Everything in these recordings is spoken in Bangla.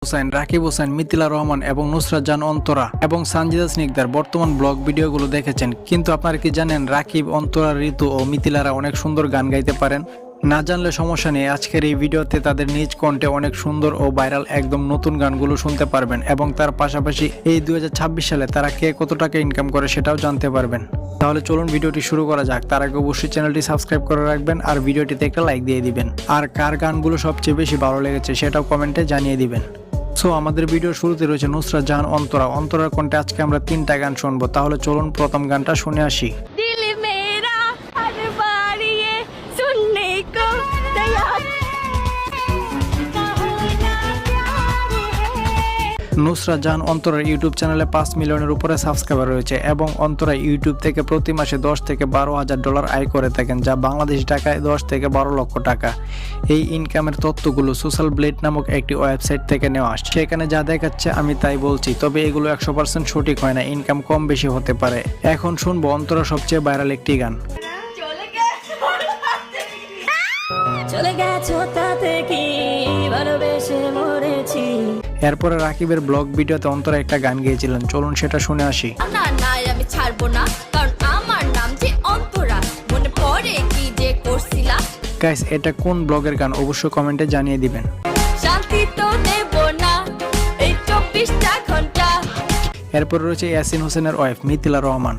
হোসেন, রাকিব হোসেন, মিথিলা রহমান এবং নুসরাত জাহান অন্তরা এবং সানজিদা স্নিগ্ধার বর্তমান ব্লগ ভিডিওগুলো দেখেছেন, কিন্তু আপনারা কি জানেন রাকিব, অন্তরা, ঋতু ও মিথিলারা অনেক সুন্দর গান গাইতে পারেন? না জানলে সমস্যা নেই, আজকের এই ভিডিওতে তাদের নিজ কণ্ঠে অনেক সুন্দর ও ভাইরাল একদম নতুন গানগুলো শুনতে পারবেন এবং তার পাশাপাশি এই 2026 সালে তারা কে কত টাকা ইনকাম করে সেটাও জানতে পারবেন। তাহলে চলুন ভিডিওটি শুরু করা যাক। তার আগে অবশ্যই চ্যানেলটি সাবস্ক্রাইব করে রাখবেন আর ভিডিওটিতে একটা লাইক দিয়ে দিবেন। আর কার গানগুলো সবচেয়ে বেশি ভালো লেগেছে সেটাও কমেন্টে জানিয়ে দিবেন। সো আমাদের ভিডিওর শুরুতে রয়েছে নুসরাত জাহান অন্তরার কণ্ঠে আজকে আমরা 3টা গান শুনবো। তাহলে চলুন প্রথম গানটা শুনে আসি। নুসরাত জাহান অন্তরার ইউটিউব চ্যানেলে 5 মিলিয়নের উপরে সাবস্ক্রাইবার রয়েছে এবং অন্তরা ইউটিউব থেকে প্রতি মাসে 10 থেকে 12 হাজার ডলার আয় করে থাকেন, যা বাংলাদেশি টাকায় 10 থেকে 12 লক্ষ টাকা। এই ইনকামের তথ্যগুলো সোশ্যাল ব্লেড নামক একটি ওয়েবসাইট থেকে নেওয়া। সেখানে যা দেখাচ্ছে আমি তাই বলছি, তবে এগুলো 100% সঠিক হয় না, ইনকাম কম বেশি হতে পারে। এখন শুনবো অন্তরার সবচেয়ে ভাইরাল একটি গান। এরপরে রাকিবের ব্লগ ভিডিওতে অন্তরা একটা গান গেয়েছিলেন, চলুন সেটা শুনে আসি। আমি ছাড়বো না, কারণ আমার নাম যে অন্তরা, মনে পড়ে কি যে করছিলা। গাইস, এটা কোন ব্লগের গান অবশ্যই কমেন্টে জানিয়ে দিবেন। শান্তি তো দেব না এই 24টা ঘন্টা। এরপর রয়েছে ইয়াসিন হোসেনের ওয়াইফ মিথিলা রহমান।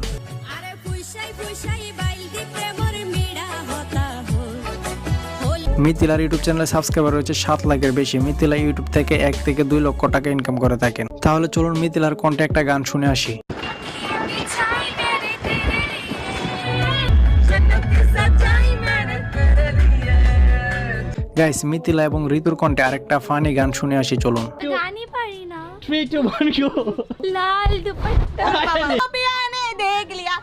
মিথিলার ইউটিউব চ্যানেলে সাবস্ক্রাইবার রয়েছে 7 লাখের বেশি। মিথিলা ইউটিউব থেকে 1 থেকে 2 লক্ষ টাকা ইনকাম করে থাকেন। তাহলে চলুন মিথিলার কণ্ঠে একটা গান শুনে আসি। গাইস, মিথিলা এবং ঋতুর কণ্ঠে আরেকটা ফানি গান শুনে আসি, চলুন। গানই পারি না। 3 2 1 go লাল দুপট্টা अभी आने देख लिया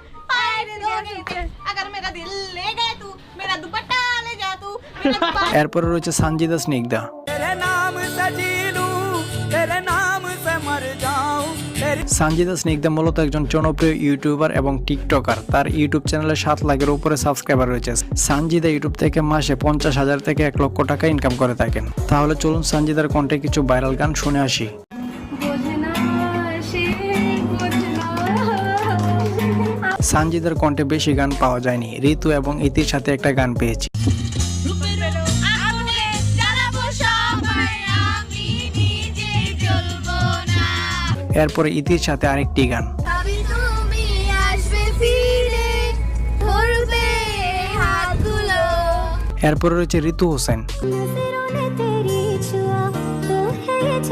आने देख अगर मेरा दिल ले गए तू मेरा दुपट्टा ले जा तू এরপরে রয়েছে সানজিদা স্নিগ্ধা। সানজিদা স্নিগ্ধা মূলত একজন জনপ্রিয় ইউটিউবার এবং টিকটকার। তার ইউটিউব চ্যানেলে 7 লাখের উপরে সাবস্ক্রাইবার রয়েছে। সানজিদা ইউটিউব থেকে মাসে 50,000 থেকে 1 লক্ষ টাকা ইনকাম করে থাকেন। তাহলে চলুন সানজিদার কণ্ঠে কিছু ভাইরাল গান শুনে আসি। সানজিদার কণ্ঠে বেশি গান পাওয়া যায়নি, ঋতু এবং ইতির সাথে একটা গান পেয়েছি। এরপরে ইতির সাথে আরেকটি গান। এরপরে রয়েছে ঋতু হোসেন।